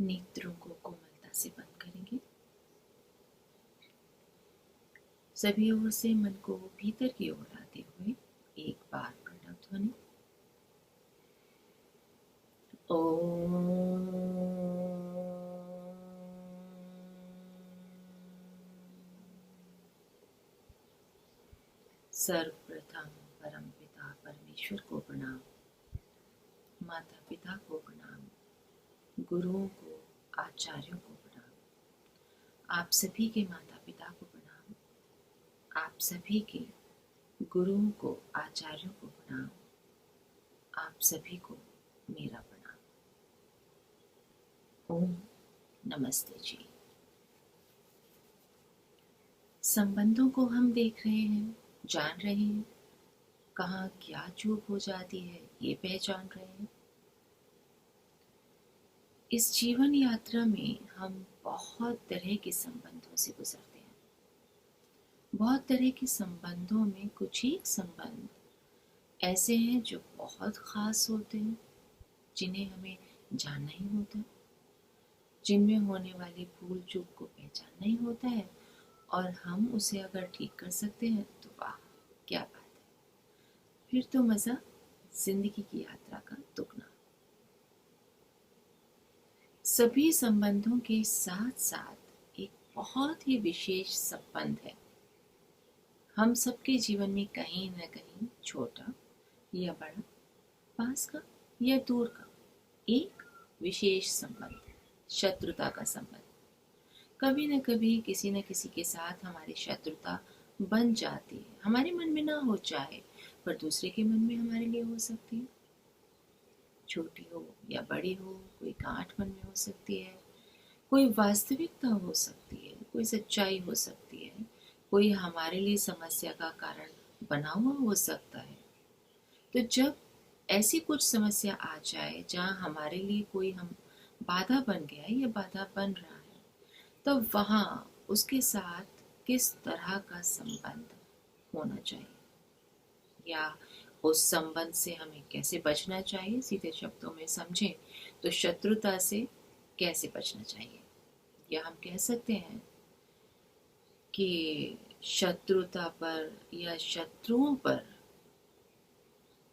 नेत्रों को कोमलता से बंद करेंगे। सभी ओर से मन को भीतर की ओर आते हुए एक बार प्रणव ध्वनि ओम। सर्वप्रथम परम पिता परमेश्वर को प्रणाम, माता पिता को प्रणाम, गुरुओं को, आचार्यों को प्रणाम, आप सभी के माता पिता को प्रणाम, आप सभी के गुरुओं को, आचार्यों को प्रणाम, आप सभी को मेरा प्रणाम। ओम नमस्ते जी। संबंधों को हम देख रहे हैं, जान रहे हैं, कहाँ क्या चूक हो जाती है ये पहचान रहे हैं। इस जीवन यात्रा में हम बहुत तरह के संबंधों से गुजरते हैं। बहुत तरह के संबंधों में कुछ ही संबंध ऐसे हैं जो बहुत खास होते हैं, जिन्हें हमें जानना ही होता है, जिनमें होने वाली भूल चूक को पहचानना ही होता है, और हम उसे अगर ठीक कर सकते हैं तो वाह क्या बात है, फिर तो मजा जिंदगी की यात्रा का दुगना। सभी संबंधों के साथ साथ एक बहुत ही विशेष संबंध है हम सबके जीवन में, कहीं ना कहीं छोटा या बड़ा, पास का या दूर का, एक विशेष संबंध, शत्रुता का संबंध। कभी न कभी किसी न किसी के साथ हमारी शत्रुता बन जाती है, हमारे मन में ना हो चाहे, पर दूसरे के मन में हमारे लिए हो सकती है। छोटी हो या बड़ी हो, कोई गांठ मन में हो सकती है, कोई वास्तविकता हो सकती है, कोई सच्चाई हो सकती है, कोई हमारे लिए समस्या का कारण बना हुआ हो सकता है। तो जब ऐसी कुछ समस्या आ जाए जहाँ हमारे लिए कोई हम बाधा बन गया है या बाधा बन रहा है, तब वहाँ उसके साथ किस तरह का संबंध होना चाहिए, या उस संबंध से हमें कैसे बचना चाहिए। सीधे शब्दों में समझें तो शत्रुता से कैसे बचना चाहिए, या हम कह सकते हैं कि शत्रुता पर या शत्रुओं पर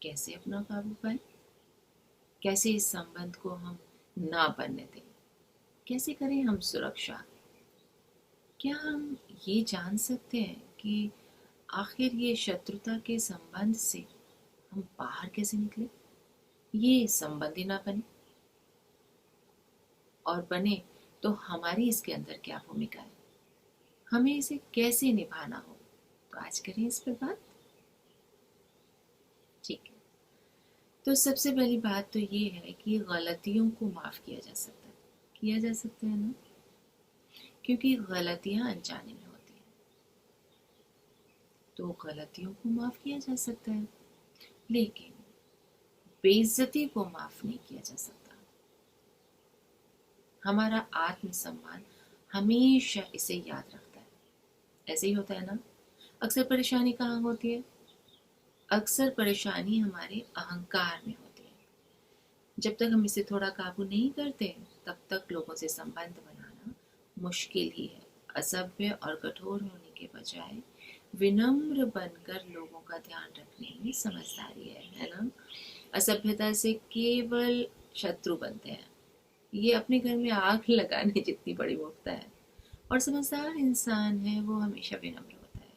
कैसे अपना काबू पाए, कैसे इस संबंध को हम ना बनने दें, कैसे करें हम सुरक्षा। क्या हम ये जान सकते हैं कि आखिर ये शत्रुता के संबंध से हम बाहर कैसे निकले, ये संबंध ही ना बने, और बने तो हमारी इसके अंदर क्या भूमिका है, हमें इसे कैसे निभाना हो। तो आज करें इस पर बात। ठीक है, तो सबसे पहली बात तो ये है कि गलतियों को माफ किया जा सकता है, किया जा सकता है ना, क्योंकि गलतियां अनजाने में होती हैं, तो गलतियों को माफ किया जा सकता है, लेकिन बेइज्जती को माफ नहीं किया जा सकता। हमारा आत्मसम्मान हमेशा इसे याद रखता है। ऐसे ही होता है ना। अक्सर परेशानी कहाँ होती है, अक्सर परेशानी हमारे अहंकार में होती है। जब तक हम इसे थोड़ा काबू नहीं करते, तब तक लोगों से संबंध बनाना मुश्किल ही है। असभ्य और कठोर होने के बजाय विनम्र बनकर लोगों का ध्यान रखने में समझदारी है ना। असभ्यता से केवल शत्रु बनते हैं, ये अपने घर में आग लगाने जितनी बड़ी मूर्खता है। और समझदार इंसान है वो हमेशा विनम्र होता है,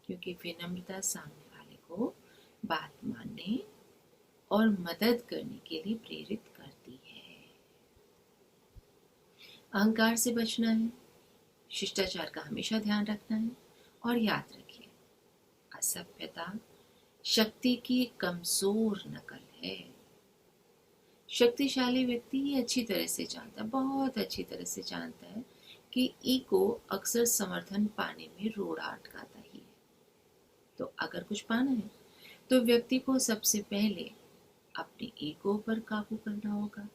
क्योंकि विनम्रता सामने वाले को बात मानने और मदद करने के लिए प्रेरित करती है। अहंकार से बचना है, शिष्टाचार का हमेशा ध्यान रखना है, और याद रखिए, असभ्यता शक्ति की कमजोर नकल है। शक्तिशाली व्यक्ति ये अच्छी तरह से जानता है, बहुत अच्छी तरह से जानता है कि ईगो अक्सर समर्थन पाने में रोड़ा अटकाता ही है। तो अगर कुछ पाना है तो व्यक्ति को सबसे पहले अपने ईगो पर काबू करना होगा।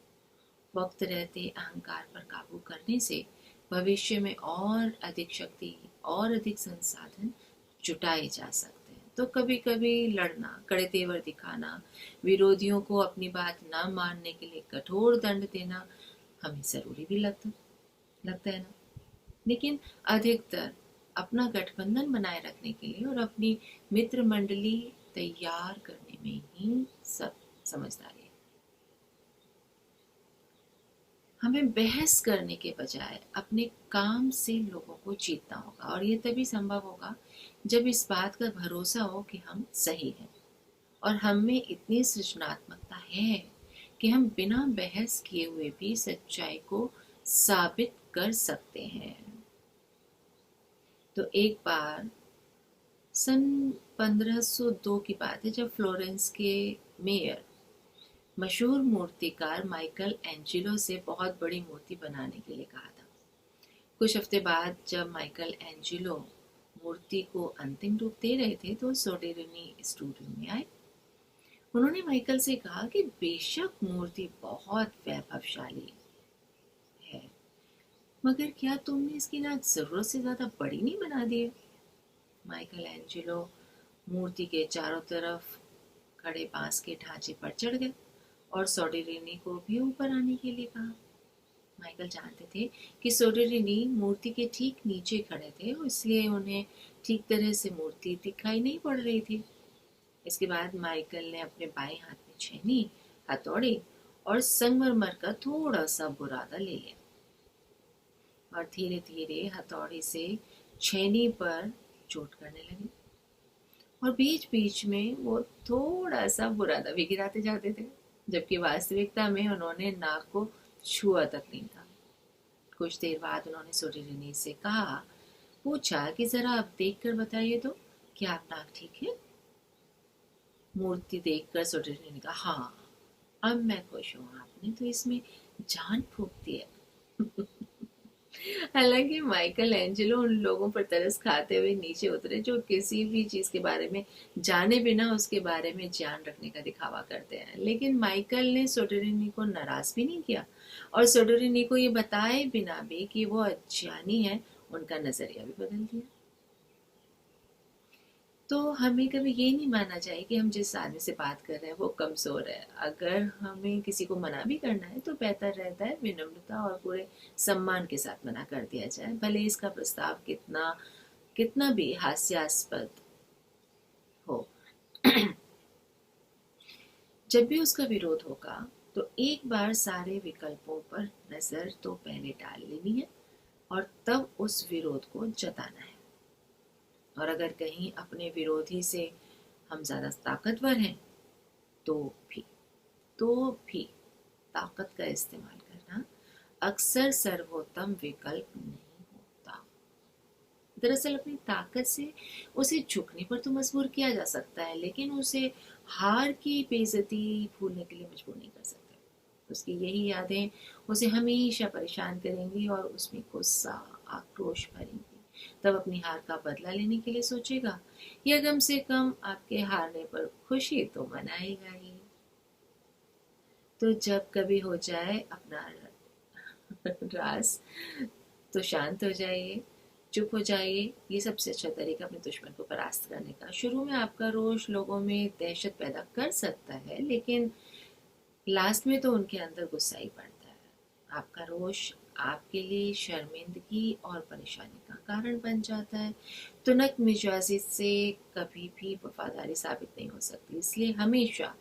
वक्त रहते अहंकार पर काबू करने से भविष्य में और अधिक शक्ति और अधिक संसाधन जुटाए जा सकते हैं। तो कभी कभी लड़ना, कड़े तेवर दिखाना, विरोधियों को अपनी बात न मानने के लिए कठोर दंड देना हमें ज़रूरी भी लगता है ना। लेकिन अधिकतर अपना गठबंधन बनाए रखने के लिए और अपनी मित्र मंडली तैयार करने में ही सब समझदारी है। हमें बहस करने के बजाय अपने काम से लोगों को जीतना होगा, और ये तभी संभव होगा जब इस बात का भरोसा हो कि हम सही हैं और हम में इतनी सृजनात्मकता है कि हम बिना बहस किए हुए भी सच्चाई को साबित कर सकते हैं। तो एक बार सन 1502 की बात है, जब फ्लोरेंस के मेयर मशहूर मूर्तिकार माइकल एंजिलो से बहुत बड़ी मूर्ति बनाने के लिए कहा था। कुछ हफ्ते बाद जब माइकल एंजिलो मूर्ति को अंतिम रूप दे रहे थे तो सोडेरिनी स्टूडियो में आए। उन्होंने माइकल से कहा कि बेशक मूर्ति बहुत वैभवशाली है, मगर क्या तुमने इसकी नाक जरूरत से ज्यादा बड़ी नहीं बना दी है? माइकल एंजिलो मूर्ति के चारों तरफ खड़े बांस के ढांचे पर चढ़ गए और सोडेरिनी को भी ऊपर आने के लिए कहा। माइकल जानते थे कि सोडेरिनी मूर्ति के ठीक नीचे खड़े थे, इसलिए उन्हें ठीक तरह से मूर्ति दिखाई नहीं पड़ रही थी। इसके बाद माइकल ने अपने बाएं हाथ में छेनी, हथौड़ी और संगमरमर का थोड़ा सा बुरादा ले लिया और धीरे धीरे हथौड़ी से छेनी पर चोट करने लगे और बीच बीच में वो थोड़ा सा बुरादा भी गिराते जाते थे, जबकि वास्तविकता में उन्होंने नाक को छुआ तक नहीं था। कुछ देर बाद उन्होंने सोडेरिनी से पूछा कि जरा आप देख कर बताइए तो, क्या आप नाक ठीक है? मूर्ति देखकर सोडेरिनी ने कहा, हाँ, अब मैं खुश हूँ, आपने तो इसमें जान फूंक दी है। हालांकि माइकल एंजेलो उन लोगों पर तरस खाते हुए नीचे उतरे जो किसी भी चीज के बारे में जाने बिना उसके बारे में जान रखने का दिखावा करते हैं, लेकिन माइकल ने सोडेरिनी को नाराज भी नहीं किया और सोडेरिनी को ये बताए बिना भी कि वो अज्ञानी है, उनका नजरिया भी बदल दिया। तो हमें कभी ये नहीं मानना चाहिए कि हम जिस आदमी से बात कर रहे हैं वो कमजोर है। अगर हमें किसी को मना भी करना है तो बेहतर रहता है विनम्रता और पूरे सम्मान के साथ मना कर दिया जाए, भले इसका प्रस्ताव कितना कितना भी हास्यास्पद हो। जब भी उसका विरोध होगा तो एक बार सारे विकल्पों पर नजर तो पहले डाल लेनी है और तब उस विरोध को जताना है। और अगर कहीं अपने विरोधी से हम ज्यादा ताकतवर हैं तो भी तो भी ताकत का इस्तेमाल करना अक्सर सर्वोत्तम विकल्प नहीं होता। दरअसल अपनी ताकत से उसे झुकने पर तो मजबूर किया जा सकता है, लेकिन उसे हार की बेइज्जती भूलने के लिए मजबूर नहीं कर सकते। उसकी यही यादें उसे हमेशा परेशान करेंगी और उसमें गुस्सा, आक्रोश भरेंगी। तब अपनी हार का बदला लेने के लिए सोचेगा या कम से कम आपके हारने पर खुशी तो मनाएगा ही। तो जब कभी हो जाए अपना रास तो शांत हो जाइए, चुप हो जाइए। ये सबसे अच्छा तरीका अपने दुश्मन को परास्त करने का। शुरू में आपका रोष लोगों में दहशत पैदा कर सकता है, लेकिन लास्ट में तो उनके अंदर गुस्सा ही पड़ता है। आपका रोष आपके लिए शर्मिंदगी और परेशानी का कारण बन जाता है। तुनक मिजाजी से कभी भी वफादारी साबित नहीं हो सकती, इसलिए हमेशा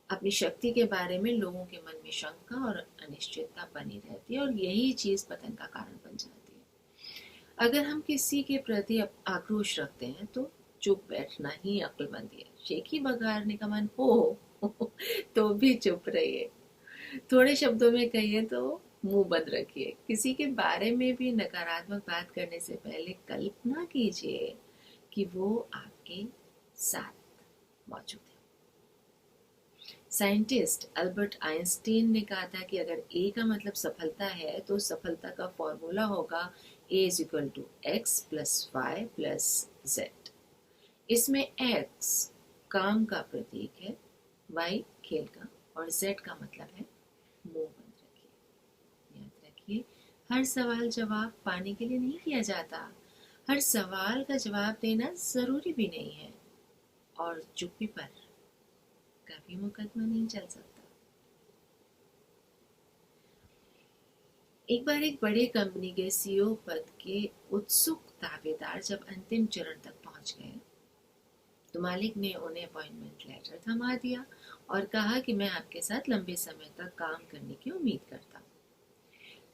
अपनी शक्ति के बारे में लोगों के मन में शंका और अनिश्चितता बनी रहती है और यही चीज पतन का कारण बन जाती है। अगर हम किसी के प्रति आक्रोश रखते हैं तो चुप बैठना ही अक्लमंदी है। शेखी बघारने का मन हो तो भी चुप रहिए। थोड़े शब्दों में कहिए तो मुंह बंद रखिए। किसी के बारे में भी नकारात्मक बात करने से पहले कल्पना कीजिए कि वो आपके साथ मौजूद है। साइंटिस्ट अल्बर्ट आइंस्टीन ने कहा था कि अगर ए का मतलब सफलता है तो सफलता का फॉर्मूला होगा A is equal to X plus Y plus Z. इसमें एक्स काम का प्रतीक है, वाई खेल का और जेड का मतलब है मुंह बंद रखिए। याद रखिए, हर सवाल जवाब पाने के लिए नहीं किया जाता, हर सवाल का जवाब देना जरूरी भी नहीं है और चुप्पी पर कभी मुकदमा नहीं चल सकता। एक बार एक बड़े कंपनी के सीईओ पद के उत्सुक दावेदार जब अंतिम चरण तक पहुंच गए तो मालिक ने उन्हें अपॉइंटमेंट लेटर थमा दिया और कहा कि मैं आपके साथ लंबे समय तक काम करने की उम्मीद करता हूँ।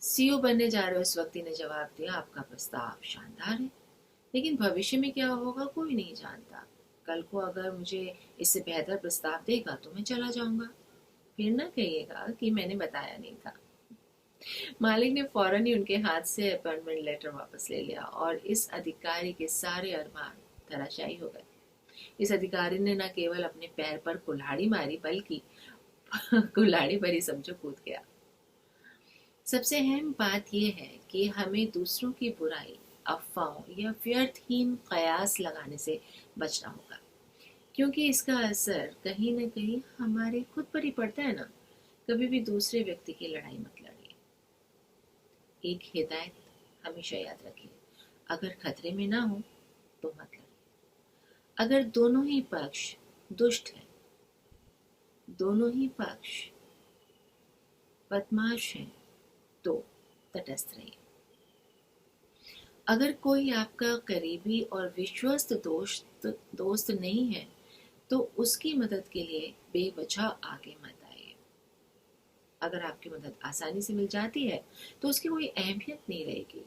सीईओ बनने जा रहे उस व्यक्ति ने जवाब दिया, आपका प्रस्ताव शानदार है, लेकिन भविष्य में क्या होगा कोई नहीं जानता। कल को अगर मुझे इससे बेहतर प्रस्ताव देगा तो मैं चला जाऊंगा, फिर ना कहिएगा कि मैंने बताया नहीं था। मालिक ने फौरन ही उनके हाथ से अपॉइंटमेंट लेटर वापस ले लिया और इस अधिकारी के सारे अरमान धराशायी हो गए। इस अधिकारी ने न केवल अपने पैर पर कुल्हाड़ी मारी बल्कि कुल्हाड़ी पर ही समझो कूद गया। सबसे अहम बात यह है कि हमें दूसरों की बुराई, अफवाहों या व्यर्थहीन कयास लगाने से बचना होगा, क्योंकि इसका असर कहीं न कहीं हमारे खुद पर ही पड़ता है ना। कभी भी दूसरे व्यक्ति की लड़ाई मत लड़िए। एक हिदायत हमेशा याद रखिए, अगर खतरे में ना हो तो मत लड़िए। अगर दोनों ही पक्ष दुष्ट हैं, दोनों ही पक्ष बदमाश हैं, तो तटस्थ रहिए। अगर कोई आपका करीबी और विश्वस्त दोस्त नहीं है तो उसकी मदद के लिए बेवजह आगे मत आइए। अगर आपकी मदद आसानी से मिल जाती है तो उसकी कोई अहमियत नहीं रहेगी।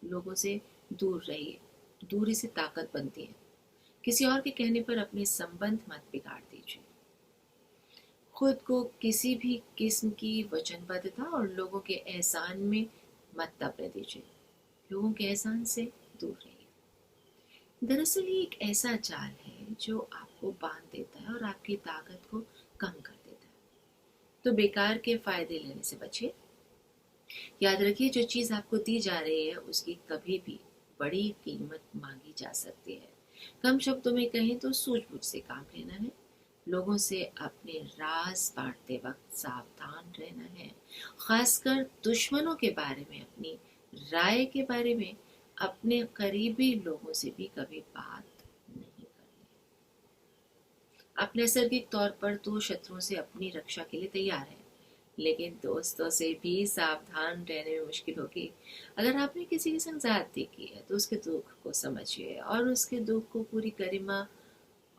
लोगों से दूर रहिए, दूरी से ताकत बनती है। किसी और के कहने पर अपने संबंध मत बिगाड़ दीजिए। खुद को किसी भी किस्म की वचनबद्धता और लोगों के एहसान में मत दबने दीजिए। लोगों के एहसान से दूर रहिए। दरअसल ये एक ऐसा जाल है जो आपको बांध देता है और आपकी ताकत को कम कर देता है। तो बेकार के फायदे लेने से बचिए। याद रखिए, जो चीज आपको दी जा रही है उसकी कभी भी बड़ी कीमत मांगी जा सकती है। कम शब्दों में कहें तो सूझबूझ से काम लेना है। लोगों से अपने राज बांटते वक्त सावधान रहना है। खासकर दुश्मनों के बारे में, अपनी राय के बारे में अपने करीबी लोगों से भी कभी बात नहीं करनी। आप नैसर्गिक तौर पर तो शत्रुओं से अपनी रक्षा के लिए तैयार हैं, लेकिन दोस्तों से भी सावधान रहने में मुश्किल होगी। अगर आपने किसी के संग ज्यादती की है तो उसके दुख को समझिए और उसके दुख को पूरी गरिमा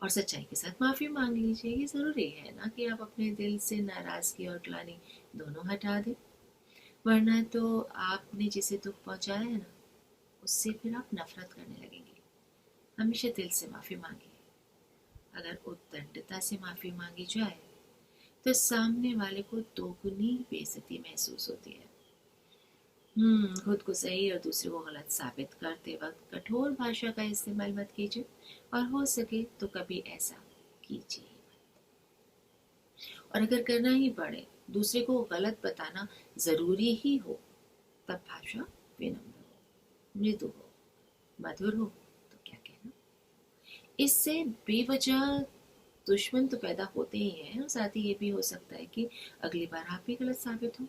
और सच्चाई के साथ माफी मांग लीजिए। ये जरूरी है ना कि आप अपने दिल से नाराजगी और ग्लानि दोनों हटा दें, वरना तो आपने जिसे दुख पहुंचाया है ना, उससे फिर आप नफरत करने लगेंगे। हमेशा दिल से माफी मांगिए। अगर उद्दंडता से माफी मांगी जाए तो सामने वाले को दोगुनी बेइज्जती महसूस होती है। खुद को सही और दूसरे को गलत साबित करते वक्त कठोर भाषा का इस्तेमाल मत कीजिए और हो सके तो कभी ऐसा कीजिए। और अगर करना ही पड़े, दूसरे को गलत बताना जरूरी ही हो, तब भाषा विनम्र हो, मृदु हो, मधुर हो तो क्या कहना। इससे बेवजह दुश्मन तो पैदा होते ही हैं और साथ ही ये भी हो सकता है कि अगली बार आप भी गलत साबित हो।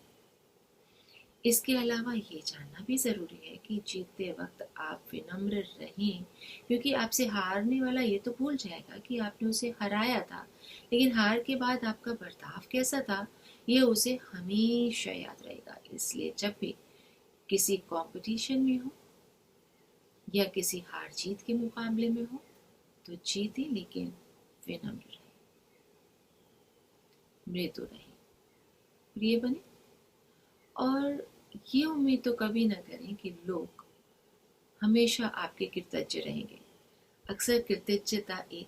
इसके अलावा ये जानना भी ज़रूरी है कि जीतते वक्त आप विनम्र रहें, क्योंकि आपसे हारने वाला ये तो भूल जाएगा कि आपने उसे हराया था, लेकिन हार के बाद आपका बर्ताव कैसा था ये उसे हमेशा याद रहेगा। इसलिए जब भी किसी कंपटीशन में हो या किसी हार जीत के मुकाबले में हो तो जीते, लेकिन विनम्र रहे, मृदु रहे, प्रिय बने। और ये उम्मीद तो कभी ना करें कि लोग हमेशा आपके कृतज्ञ रहेंगे। अक्सर कृतज्ञता एक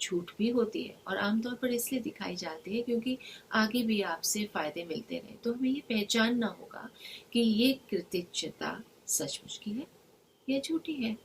झूठ भी होती है और आमतौर पर इसलिए दिखाई जाती है क्योंकि आगे भी आपसे फायदे मिलते रहे। तो हमें ये पहचानना होगा कि ये कृतज्ञता सचमुच की है या झूठी है।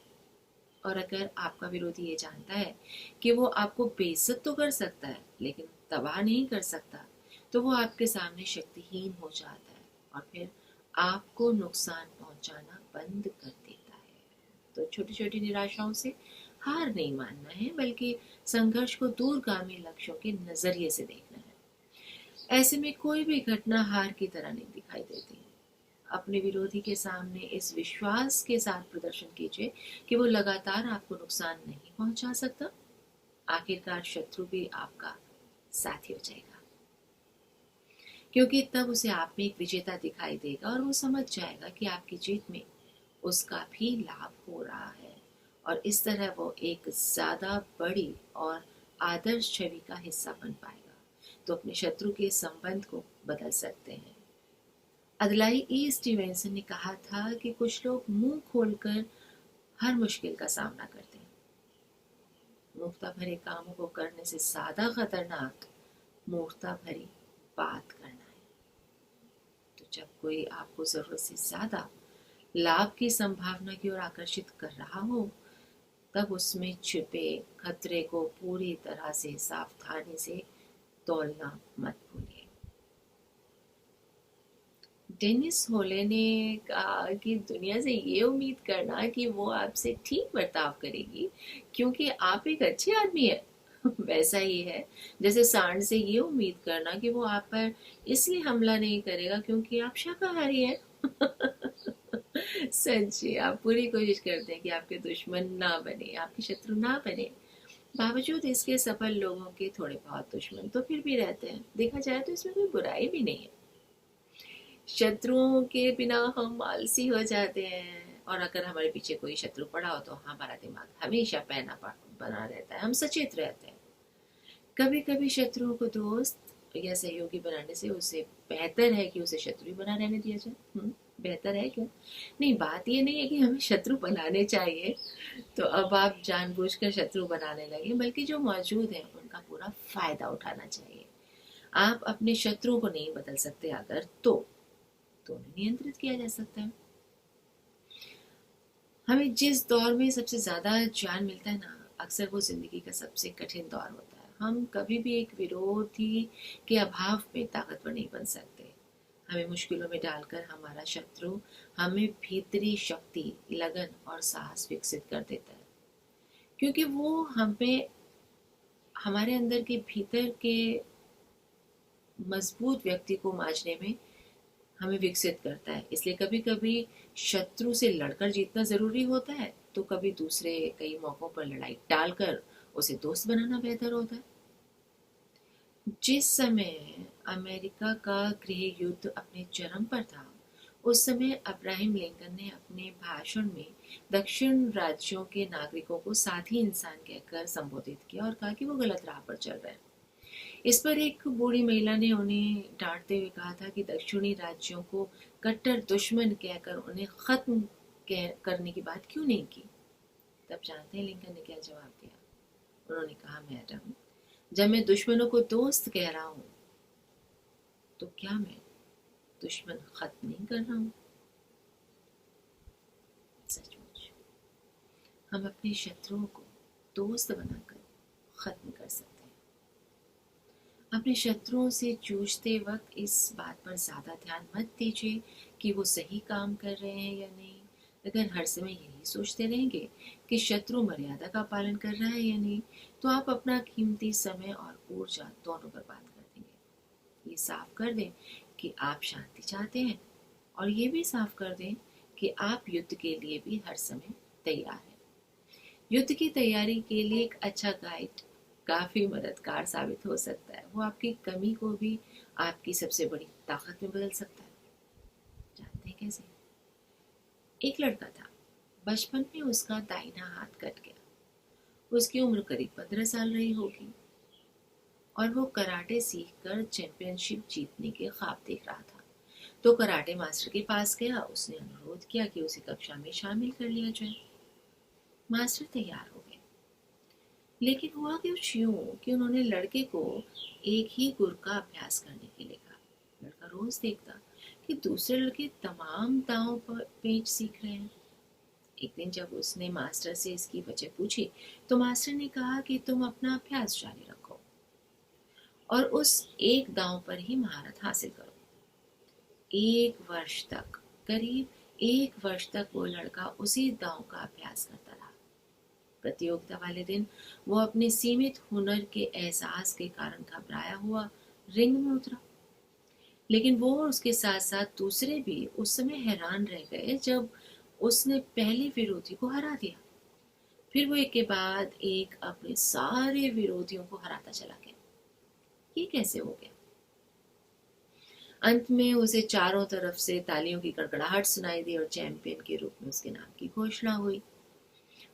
और अगर आपका विरोधी ये जानता है कि वो आपको बेइज्जत तो कर सकता है लेकिन तबाह नहीं कर सकता, तो वो आपके सामने शक्तिहीन हो जाता है और फिर आपको नुकसान पहुंचाना बंद कर देता है। तो छोटी छोटी निराशाओं से हार नहीं मानना है, बल्कि संघर्ष को दूरगामी लक्ष्यों के नजरिए से देखना है। ऐसे में कोई भी घटना हार की तरह नहीं दिखाई देती। अपने विरोधी के सामने इस विश्वास के साथ प्रदर्शन कीजिए कि वो लगातार आपको नुकसान नहीं पहुंचा सकता। आखिरकार शत्रु भी आपका साथी हो जाएगा। क्योंकि तब उसे आप में एक विजेता दिखाई देगा और वो समझ जाएगा कि आपकी जीत में उसका भी लाभ हो रहा है, और इस तरह वो एक ज्यादा बड़ी और आदर्श छवि का हिस्सा बन पाएगा। तो अपने शत्रु के संबंध को बदल सकते हैं। अदलाई ई स्टीवेंसन ने कहा था कि कुछ लोग मुंह खोलकर हर मुश्किल का सामना करते हैं। मूर्खता भरे कामों को करने से ज्यादा खतरनाक मूर्खता भरी बात करना है। तो जब कोई आपको जरूरत से ज्यादा लाभ की संभावना की ओर आकर्षित कर रहा हो, तब उसमें छिपे खतरे को पूरी तरह से सावधानी से तोलना मत भूलिए। डेनिस होले ने कहा कि दुनिया से ये उम्मीद करना कि वो आपसे ठीक बर्ताव करेगी क्योंकि आप एक अच्छे आदमी है, वैसा ही है जैसे सांड से ये उम्मीद करना कि वो आप पर इसलिए हमला नहीं करेगा क्योंकि आप शाकाहारी हैं। सच्ची आप पूरी कोशिश करते हैं कि आपके दुश्मन ना बने, आपके शत्रु ना बने। बावजूद इसके सफल लोगों के थोड़े बहुत दुश्मन तो फिर भी रहते हैं। देखा जाए तो इसमें कोई बुराई भी नहीं है। शत्रुओं के बिना हम आलसी हो जाते हैं, और अगर हमारे पीछे कोई शत्रु पड़ा हो तो हमारा दिमाग हमेशा बना रहता है, हम सचेत रहते हैं। कभी कभी शत्रुओं को दोस्त या सहयोगी बनाने से उसे बेहतर है कि उसे शत्रु ही बना रहने दिया जाए। बेहतर है क्या? नहीं, बात ये नहीं है कि हमें शत्रु बनाने चाहिए तो अब आप जानबूझकर शत्रु बनाने लगे, बल्कि जो मौजूद है उनका पूरा फायदा उठाना चाहिए। आप अपने शत्रुओं को नहीं बदल सकते, अगर तो उन्हें नियंत्रित किया जा सकता है। हमें जिस दौर में सबसे ज्यादा ज्ञान मिलता है ना, अक्सर वो जिंदगी का सबसे कठिन दौर होता है। हम कभी भी एक विरोधी के अभाव में ताकतवर नहीं बन सकते। हमें मुश्किलों में डालकर हमारा शत्रु हमें भीतरी शक्ति, लगन और साहस विकसित कर देता है, क्योंकि वो हमें हमारे अंदर के भीतर के मजबूत व्यक्ति को मांझने में हमें विकसित करता है। इसलिए कभी कभी शत्रु से लड़कर जीतना जरूरी होता है, तो कभी दूसरे कई मौकों पर लड़ाई टालकर उसे दोस्त बनाना बेहतर होता है। जिस समय अमेरिका का गृह युद्ध अपने चरम पर था, उस समय अब्राहम लिंकन ने अपने भाषण में दक्षिण राज्यों के नागरिकों को साथी इंसान कहकर संबोधित किया और कहा कि वो गलत राह पर चल रहे हैं। इस पर एक बूढ़ी महिला ने उन्हें डांटते हुए कहा था कि दक्षिणी राज्यों को कट्टर दुश्मन कहकर उन्हें खत्म करने की बात क्यों नहीं की। तब जानते हैं लिंकन ने क्या जवाब दिया? उन्होंने कहा, मैडम, जब मैं दुश्मनों को दोस्त कह रहा हूं तो क्या मैं दुश्मन खत्म नहीं कर रहा हूं? सचमुच हम अपने शत्रुओं को दोस्त बनाकर खत्म कर सकते हैं। अपने शत्रुओं से जूझते वक्त इस बात पर ज्यादा ध्यान मत दीजिए कि वो सही काम कर रहे हैं या नहीं। अगर हर समय यही सोचते रहेंगे कि शत्रु मर्यादा का पालन कर रहा है या नहीं, तो आप अपना कीमती समय और ऊर्जा दोनों बर्बाद कर देंगे। ये साफ कर दें कि आप शांति चाहते हैं, और ये भी साफ कर दें कि आप युद्ध के लिए भी हर समय तैयार हैं। युद्ध की तैयारी के लिए एक अच्छा गाइड काफी मददगार साबित हो सकता है। वो आपकी कमी को भी आपकी सबसे बड़ी ताकत में बदल सकता है। जानते हैं कैसे? एक लड़का था, बचपन में उसका दाहिना हाथ कट गया। उसकी उम्र करीब 15 साल रही होगी और वो कराटे सीखकर चैंपियनशिप जीतने के ख्वाब देख रहा था। तो कराटे मास्टर के पास गया, उसने अनुरोध किया कि उसे कक्षा में शामिल कर लिया जाए। मास्टर तैयार हो गए, लेकिन हुआ कुछ यूं कि उन्होंने लड़के को एक ही गुर का अभ्यास करने के लिए कहा। लड़का रोज देखता कि दूसरे लड़के तमाम दांव पर पेच सीख रहे हैं। एक दिन जब उसने मास्टर से इसकी वजह पूछी, तो मास्टर ने कहा कि तुम अपना अभ्यास जारी रखो और उस एक दांव पर ही महारत हासिल करो। करीब एक वर्ष तक वो लड़का उसी दांव का अभ्यास करता रहा। प्रतियोगिता वाले दिन वो अपने सीमित हुनर के एहसास के कारण घबराया हुआ रिंग में उतरा, लेकिन वो और उसके साथ साथ दूसरे भी उस समय हैरान रह गए जब उसने पहले विरोधी को हरा दिया। फिर वो एक के बाद एक अपने सारे विरोधियों को हराता चला गया। ये कैसे हो गया? अंत में उसे चारों तरफ से तालियों की गड़गड़ाहट सुनाई दी और चैंपियन के रूप में उसके नाम की घोषणा हुई।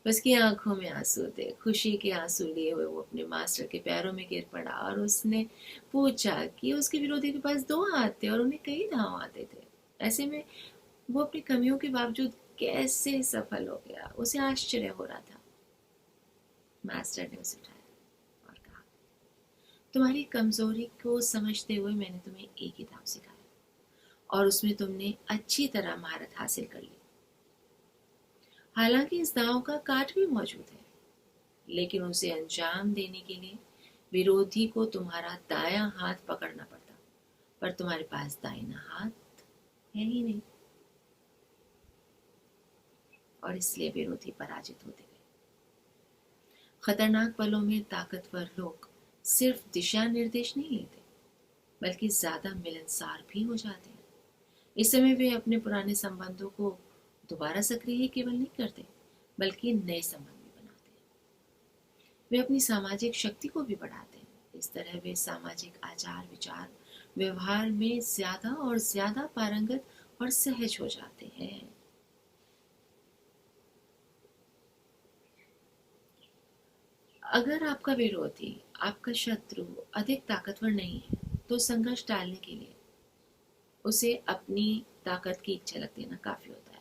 उसकी आंखों में आंसू थे। खुशी के आंसू लिए हुए वो अपने मास्टर के पैरों में गिर पड़ा और उसने पूछा कि उसके विरोधी के पास 2 हाथ थे और उन्हें कई दांव आते थे। ऐसे में वो अपनी कमियों के बावजूद कैसे सफल हो गया, उसे आश्चर्य हो रहा था। मास्टर ने उसे उठाया और कहा, तुम्हारी कमजोरी को समझते हुए मैंने तुम्हें एक ही दाव सिखाया और उसमें तुमने अच्छी तरह महारत हासिल कर ली। हालांकि इस दांव का काट भी मौजूद है, लेकिन उसे अंजाम देने के लिए विरोधी को तुम्हारा दायां हाथ पकड़ना पड़ता, पर तुम्हारे पास दाहिना हाथ है ही नहीं और इसलिए विरोधी पराजित होते गए। खतरनाक पलों में ताकतवर लोग सिर्फ दिशा निर्देश नहीं लेते, बल्कि ज्यादा मिलनसार भी हो जाते हैं। इस समय वे अपने पुराने संबंधों को दोबारा सक्रिय केवल नहीं करते, बल्कि नए संबंध भी बनाते हैं। वे अपनी सामाजिक शक्ति को भी बढ़ाते हैं। इस तरह वे सामाजिक आचार विचार व्यवहार में ज्यादा और ज्यादा पारंगत और सहज हो जाते हैं। अगर आपका विरोधी, आपका शत्रु अधिक ताकतवर नहीं है, तो संघर्ष टालने के लिए उसे अपनी ताकत की एक झलक देना काफी होता है।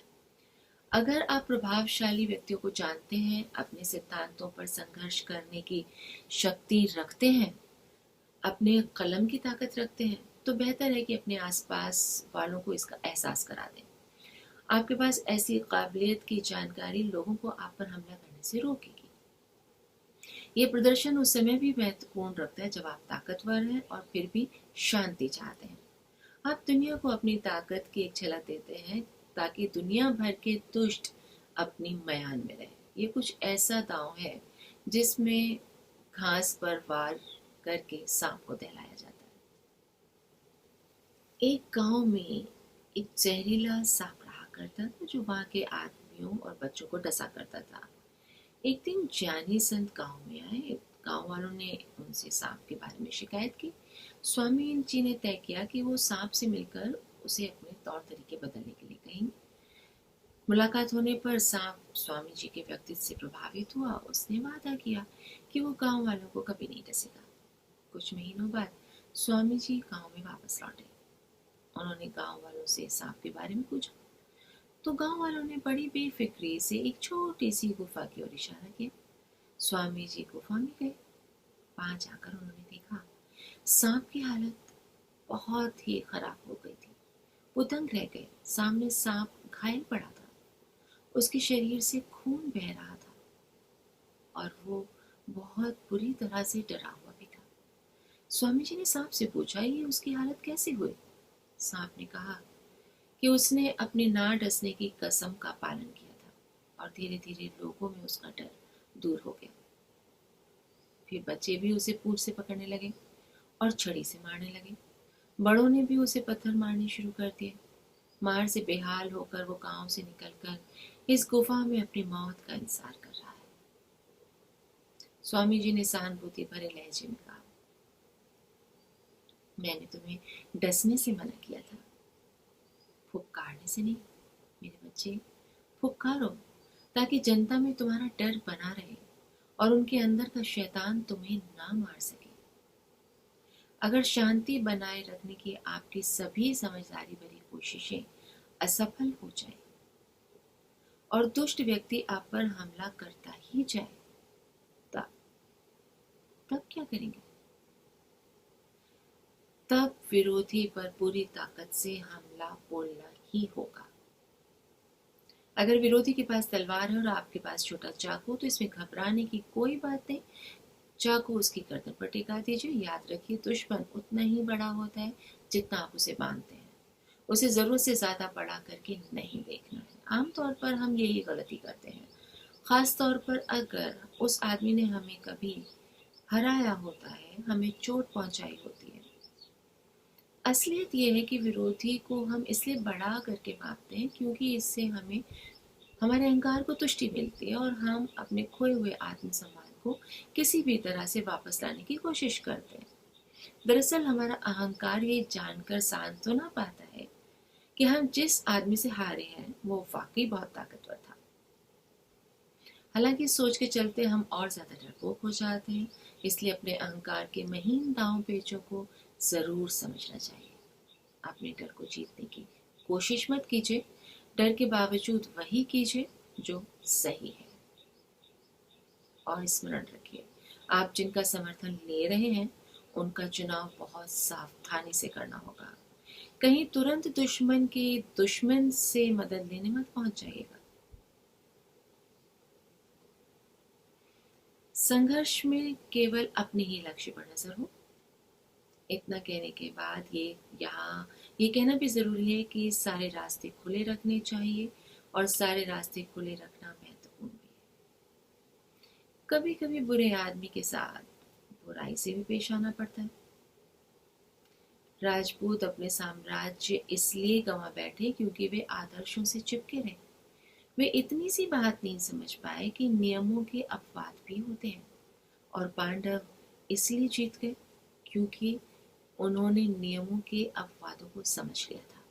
अगर आप प्रभावशाली व्यक्तियों को जानते हैं, अपने सिद्धांतों पर संघर्ष करने की शक्ति रखते हैं, अपने कलम की ताकत रखते हैं, तो बेहतर है कि अपने आसपास वालों को इसका एहसास करा दें। आपके पास ऐसी काबिलियत की जानकारी लोगों को आप पर हमला करने से रोकेगी। ये प्रदर्शन उस समय भी महत्वपूर्ण रखता है जब आप ताकतवर हैं और फिर भी शांति चाहते हैं। आप दुनिया को अपनी ताकत की एक झलक देते हैं ताकि दुनिया भर के दुष्ट अपनी म्यान में रहे। ये कुछ ऐसा दांव है जिसमें घास पर वार करके सांप को दहलाया जाता है। एक गांव में एक जहरीला सांप रहा करता था जो वहां के आदमियों और बच्चों को डसा करता था। एक दिन ज्ञानी संत गांव में आए। गांव वालों ने उनसे सांप के बारे में शिकायत की। स्वामी जी ने तय किया कि वो सांप से मिलकर उसे अपने तौर तरीके बदलने के लिए कहेंगे। मुलाकात होने पर सांप स्वामी जी के व्यक्तित्व से प्रभावित हुआ। उसने वादा किया कि वो गांव वालों को कभी नहीं डसेगा। कुछ महीनों बाद स्वामी जी गांव में वापस लौटे। उन्होंने गांव वालों से सांप के बारे में पूछा, तो गांव वालों ने बड़ी बेफिक्री से एक छोटी सी गुफा की ओर इशारा किया। स्वामी जी गुफा में गए। वहां जाकर उन्होंने देखा सांप की हालत बहुत ही खराब हो गई थी। वो दंग रह गए। सामने सांप घायल पड़ा था। उसके शरीर से खून बह रहा था और वो बहुत बुरी तरह से डरा हुआ भी था। स्वामी जी ने सांप से पूछा, ये उसकी हालत कैसे हुई? सांप ने कहा कि उसने अपने ना डसने की कसम का पालन किया था और धीरे धीरे लोगों में उसका डर दूर हो गया। फिर बच्चे भी उसे पूंछ से पकड़ने लगे और छड़ी से मारने लगे। बड़ों ने भी उसे पत्थर मारने शुरू कर दिए। मार से बेहाल होकर वो गांव से निकलकर इस गुफा में अपनी मौत का इंतजार कर रहा है। स्वामी जी ने सहानुभूति भरे लहजे में कहा, मैंने तुम्हें डसने से मना किया था, फुफकारने से नहीं। मेरे बच्चे, फुफकारो ताकि जनता में तुम्हारा डर बना रहे और उनके अंदर का शैतान तुम्हें ना मार सके। अगर शांति बनाए रखने की आपकी सभी समझदारी भरी कोशिशें असफल हो जाए और दुष्ट व्यक्ति आप पर हमला करता ही जाए, तब क्या करेंगे? तब विरोधी पर पूरी ताकत से हमला बोलना ही होगा। अगर विरोधी के पास तलवार है और आपके पास छोटा चाकू, तो इसमें घबराने की कोई बात नहीं। चाकू उसकी गर्दन पर टिका दीजिए। याद रखिए, दुश्मन उतना ही बड़ा होता है जितना आप उसे बांधते हैं। उसे जरूरत से ज्यादा बड़ा करके नहीं देखना है। आमतौर पर हम यही गलती करते हैं, खास तौर पर अगर उस आदमी ने हमें कभी हराया होता है, हमें चोट पहुंचाई होती है। असलियत यह है कि विरोधी को हम इसलिए बड़ा करके मापते हैं क्योंकि इससे हमें हमारे अहंकार को तुष्टि मिलती है और हम अपने खोए हुए आत्मसम्मान को किसी भी तरह से वापस लाने की कोशिश करते हैं। दरअसल हमारा अहंकार ये जानकर शांत तो ना पाता है कि हम जिस आदमी से हारे हैं वो वाकई बहुत ताकतवर था। हालांकि सोच के चलते हम और ज्यादा डरपोक हो जाते हैं, इसलिए अपने अहंकार के महीन दांव पेचों को जरूर समझना चाहिए। अपने डर को जीतने की कोशिश मत कीजिए, डर के बावजूद वही कीजिए जो सही है। और स्मरण रखिए, आप जिनका समर्थन ले रहे हैं उनका चुनाव बहुत सावधानी से करना होगा। कहीं तुरंत दुश्मन के दुश्मन से मदद लेने मत पहुंच जाइएगा। संघर्ष में केवल अपने ही लक्ष्य पर नजर हो। इतना कहने के बाद ये कहना भी जरूरी है कि सारे रास्ते खुले रखने चाहिए, और सारे रास्ते खुले रखना महत्वपूर्ण भी है। कभी कभी बुरे आदमी के साथ बुराई से भी पेश आना पड़ता है। राजपूत अपने साम्राज्य इसलिए गंवा बैठे क्योंकि वे आदर्शों से चिपके रहे। वे इतनी सी बात नहीं समझ पाए कि नियमों के अपवाद भी होते हैं। और पांडव इसलिए जीत गए क्योंकि उन्होंने नियमों के अपवादों को समझ लिया था।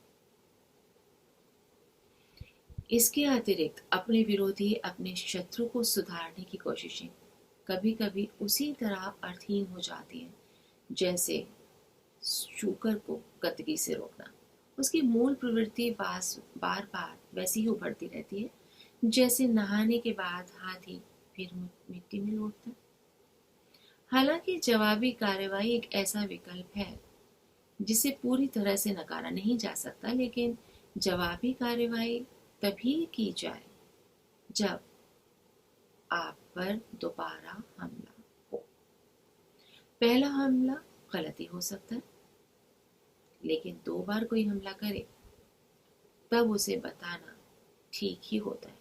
इसके अतिरिक्त अपने विरोधी, अपने शत्रु को सुधारने की कोशिशें कभी कभी उसी तरह अर्थहीन हो जाती हैं जैसे शुकर को गंदगी से रोकना। उसकी मूल प्रवृत्ति बार बार वैसी ही उभरती रहती है जैसे नहाने के बाद हाथी फिर मिट्टी में लौटता है। हालांकि जवाबी कार्रवाई एक ऐसा विकल्प है जिसे पूरी तरह से नकारा नहीं जा सकता, लेकिन जवाबी कार्रवाई तभी की जाए जब आप पर दोबारा हमला हो। पहला हमला गलती हो सकता है, लेकिन 2 बार कोई हमला करे तब उसे बताना ठीक ही होता है।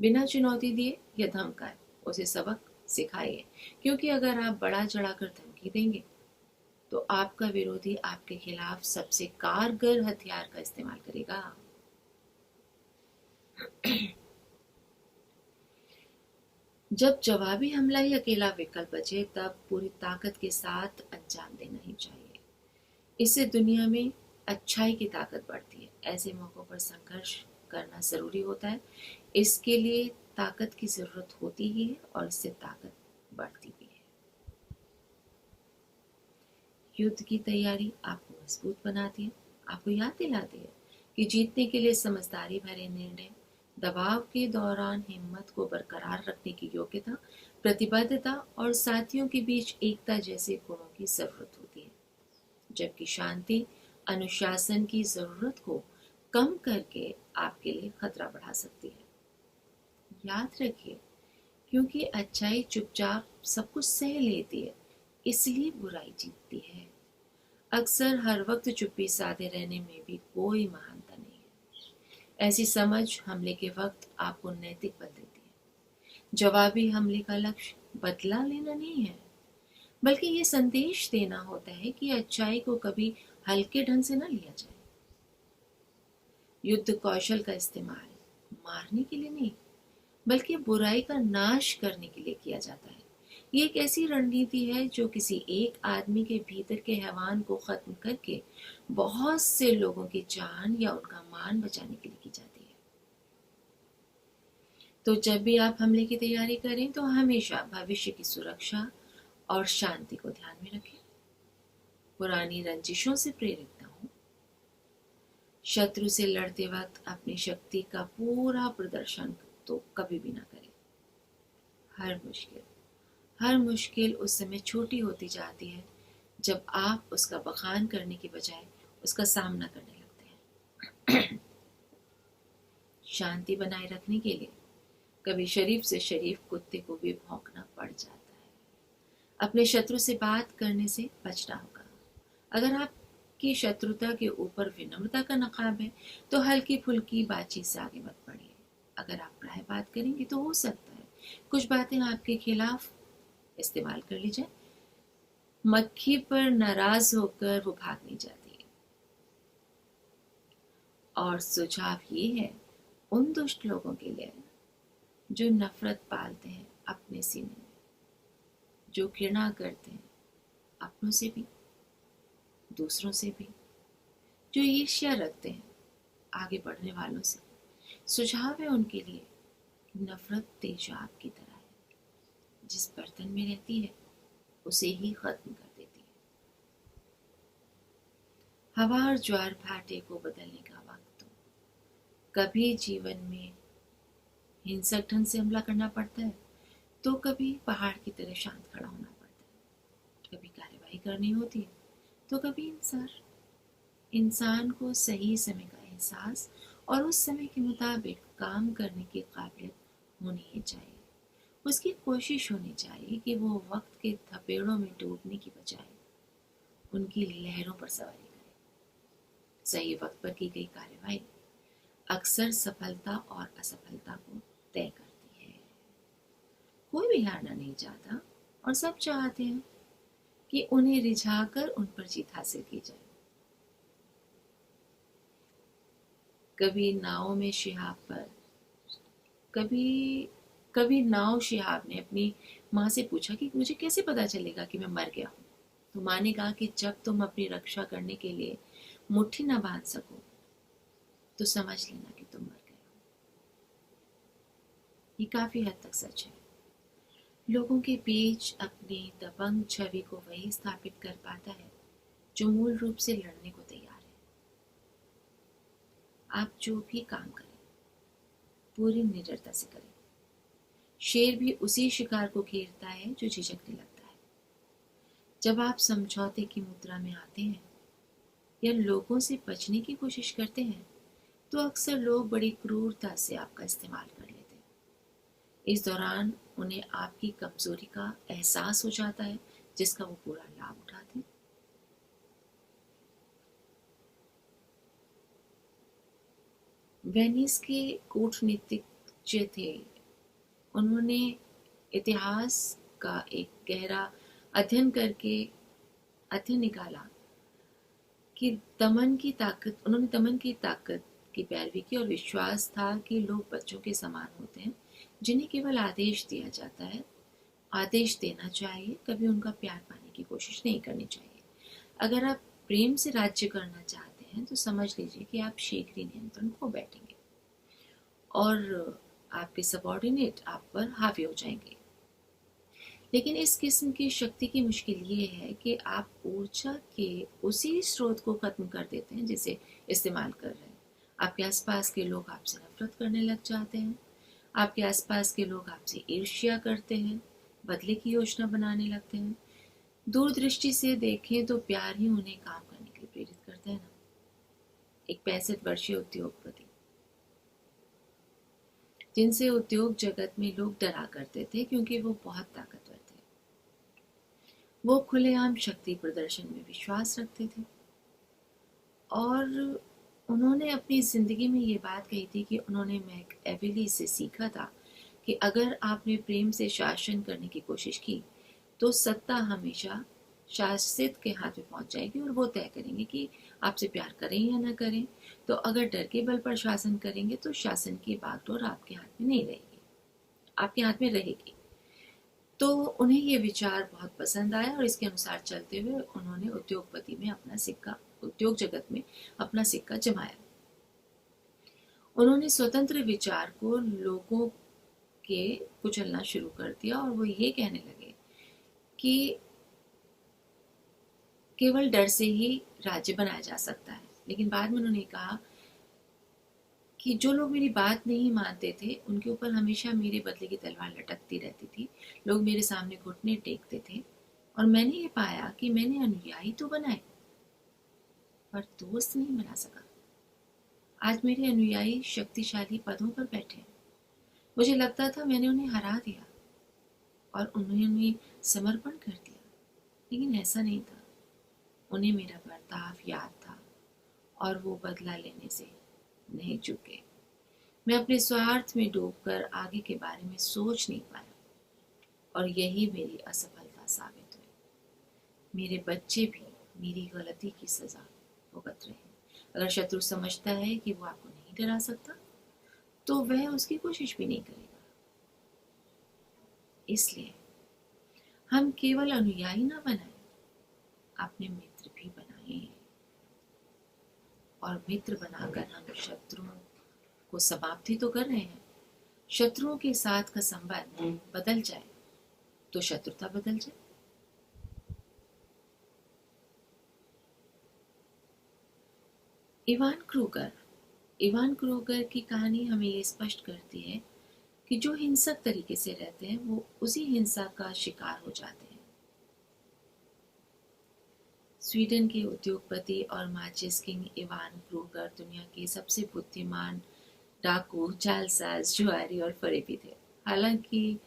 बिना चुनौती दिए या धमकाए उसे सबक सिखाइए, क्योंकि अगर आप बढ़ा चढ़ाकर धमकी देंगे तो आपका विरोधी आपके खिलाफ सबसे कारगर हथियार का इस्तेमाल करेगा। जब जवाबी हमला ही अकेला विकल्प बचे तब पूरी ताकत के साथ अंजाम देना ही चाहिए। इससे दुनिया में अच्छाई की ताकत बढ़ती है। ऐसे मौकों पर संघर्ष करना जरूरी होता है। इसके लिए ताकत की जरूरत होती ही है और इससे ताकत बढ़ती भी है। युद्ध की तैयारी आपको मजबूत बनाती है, आपको याद दिलाती है कि जीतने के लिए समझदारी भरे निर्णय, दबाव के दौरान हिम्मत को बरकरार रखने की योग्यता, प्रतिबद्धता और साथियों के बीच एकता जैसे गुणों की जरूरत होती है। जबकि शांति अनुशासन की जरूरत को कम करके आपके लिए खतरा बढ़ा सकती है। याद रखिए, क्योंकि अच्छाई चुपचाप सब कुछ सह लेती है, इसलिए बुराई जीतती है। अक्सर हर वक्त चुप्पी साधे रहने में भी कोई महानता नहीं है। ऐसी समझ हमले के वक्त आपको नैतिक बल देती है। जवाबी हमले का लक्ष्य बदला लेना नहीं है, बल्कि ये संदेश देना होता है कि अच्छाई को कभी हल्के ढंग से न लिया जाए। युद्ध कौशल का इस्तेमाल मारने के लिए नहीं, बल्कि बुराई का नाश करने के लिए किया जाता है। ये एक ऐसी रणनीति है जो किसी एक आदमी के भीतर के हैवान को खत्म करके बहुत से लोगों की जान या उनका मान बचाने के लिए की जाती है। तो जब भी आप हमले की तैयारी करें तो हमेशा भविष्य की सुरक्षा और शांति को ध्यान में रखें। पुरानी रंजिशों से प्रेरित न हो। शत्रु से लड़ते वक्त अपनी शक्ति का पूरा प्रदर्शन तो कभी भी ना करें। हर मुश्किल उस समय छोटी होती जाती है जब आप उसका बखान करने के बजाय उसका सामना करने लगते हैं। शांति बनाए रखने के लिए कभी शरीफ से शरीफ कुत्ते को भी भौंकना पड़ जाता है। अपने शत्रु से बात करने से बचना होगा। अगर आपकी शत्रुता के ऊपर विनम्रता का नकाब है तो हल्की फुल्की बातचीत से आगे मत बढ़िए। अगर आप प्राय बात करेंगे तो हो सकता है कुछ बातें आपके खिलाफ इस्तेमाल कर ली जाए। मक्खी पर नाराज होकर वो भाग नहीं जाती है। और सुझाव ये है उन दुष्ट लोगों के लिए जो नफरत पालते हैं अपने सीने में, जो घृणा करते हैं अपनों से भी दूसरों से भी, जो ईर्ष्या रखते हैं आगे बढ़ने वालों से। सुझाव है उनके लिए कि नफरत तेजाब की तरह है, जिस बर्तन में रहती है उसे ही खत्म कर देती है। हवा और ज्वार भाटे को बदलने का वक्त तो कभी जीवन में हिंसक ढंग से हमला करना पड़ता है, तो कभी पहाड़ की तरह शांत खड़ा होना पड़ता है। कभी कार्यवाही करनी होती है, तो कभी इंसान को सही समय का एहसास और उस समय के मुताबिक काम करने की काबिलियत होनी ही चाहिए। उसकी कोशिश होनी चाहिए कि वो वक्त के थपेड़ों में डूबने की बजाय उनकी लहरों पर सवारी करे। सही वक्त पर की गई कार्यवाही अक्सर सफलता और असफलता को तय करती है। कोई भी हारना नहीं चाहता और सब चाहते हैं कि उन्हें रिझाकर उन पर जीत हासिल की जाए। कभी नाव में शिहाब पर कभी कभी नाव शिहाब ने अपनी माँ से पूछा कि मुझे कैसे पता चलेगा कि मैं मर गया हूँ। तो माँ ने कहा कि जब तुम अपनी रक्षा करने के लिए मुट्ठी ना बांध सको तो समझ लेना कि तुम मर गए हो। ये काफी हद तक सच है। लोगों के बीच अपनी दबंग छवि को वही स्थापित कर पाता है जो मूल रूप से लड़ने को तैयार है। आप जो भी काम करें पूरी निडरता से करें। शेर भी उसी शिकार को घेरता है जो झिझकने लगता है। जब आप समझौते की मुद्रा में आते हैं या लोगों से बचने की कोशिश करते हैं, तो अक्सर लोग बड़ी क्रूरता से आपका इस्तेमाल कर लेते हैं। इस दौरान उन्हें आपकी कमजोरी का एहसास हो जाता है, जिसका वो पूरा लाभ उठाते हैं। वेनिस के कूटनीतिज्ञ थे। उन्होंने इतिहास का एक गहरा अध्ययन निकाला कि उन्होंने दमन की ताकत की पैरवी की और विश्वास था कि लोग बच्चों के समान होते हैं, जिन्हें केवल आदेश दिया जाता है। आदेश देना चाहिए, कभी उनका प्यार पाने की कोशिश नहीं करनी चाहिए। अगर आप प्रेम से राज्य करना चाहते हैं तो समझ लीजिए कि आप शीघ्र ही नियंत्रण खो बैठेंगे और आपके सबॉर्डिनेट आप पर हावी हो जाएंगे। लेकिन इस किस्म की शक्ति की मुश्किल ये है कि आप ऊर्जा के उसी स्रोत को खत्म कर देते हैं जिसे इस्तेमाल कर रहे हैं। आपके आसपास के लोग आपसे नफरत करने लग जाते हैं। आपके आसपास के लोग आपसे ईर्ष्या करते हैं, बदले की योजना बनाने लगते हैं। दूरदृष्टि से देखें तो प्यार ही उन्हें काम करने के लिए प्रेरित करता है ना। एक 65 वर्षीय उद्योगपति जिनसे उद्योग जगत में लोग डरा करते थे क्योंकि वो बहुत ताकतवर थे। वो खुलेआम शक्ति प्रदर्शन में विश्वास रखते थे और उन्होंने अपनी जिंदगी में ये बात कही थी कि उन्होंने मैकियावेली से सीखा था कि अगर आपने प्रेम से शासन करने की कोशिश की तो सत्ता हमेशा शासित के हाथ में पहुंच जाएगी और वो तय करेंगे कि आपसे प्यार करें या ना करें। तो अगर डर के बल पर शासन करेंगे तो शासन की बागडोर आपके हाथ में नहीं रहेगी, आपके हाथ में रहेगी। तो उन्हें ये विचार बहुत पसंद आया और इसके अनुसार चलते हुए उन्होंने उद्योग जगत में अपना सिक्का जमाया। उन्होंने स्वतंत्र विचार को लोगों के कुचलना शुरू कर दिया और वो ये कहने लगे कि केवल डर से ही राज्य बनाया जा सकता है। लेकिन बाद में उन्होंने कहा कि जो लोग मेरी बात नहीं मानते थे उनके ऊपर हमेशा मेरे बदले की तलवार लटकती रहती थी। लोग मेरे सामने घुटने टेकते थे और मैंने ये पाया कि मैंने अनुयायी तो बनाए पर दोस्त नहीं बना सका। आज मेरे अनुयायी शक्तिशाली पदों पर बैठे हैं। मुझे लगता था मैंने उन्हें हरा दिया और उन्होंने समर्पण कर दिया, लेकिन ऐसा नहीं था। उन्हें मेरा बर्ताव याद था और वो बदला लेने से नहीं चुके। मैं अपने स्वार्थ में डूबकर आगे के बारे में सोच नहीं पाया और यही मेरी असफलता साबित हुई। मेरे बच्चे भी मेरी गलती की सजा भुगत रहे हैं। अगर शत्रु समझता है कि वो आपको नहीं डरा सकता तो वह उसकी कोशिश भी नहीं करेगा। इसलिए हम केवल अनुयायी ना बनाएं, अपने मित्र भी बनाएं। और मित्र बनाकर हम शत्रुओं को समाप्ति तो कर रहे हैं। शत्रुओं के साथ का संबंध बदल जाए तो शत्रुता बदल जाए। इवान क्रूगर की कहानी हमें ये स्पष्ट करती है कि जो हिंसक तरीके से रहते हैं वो उसी हिंसा का शिकार हो जाते हैं। स्वीडन के उद्योगपति और माचिस किंग इवान क्रूगर दुनिया के सबसे बुद्धिमान डाकू, जालसाज, जुआरी और फरेबी थे। हालांकि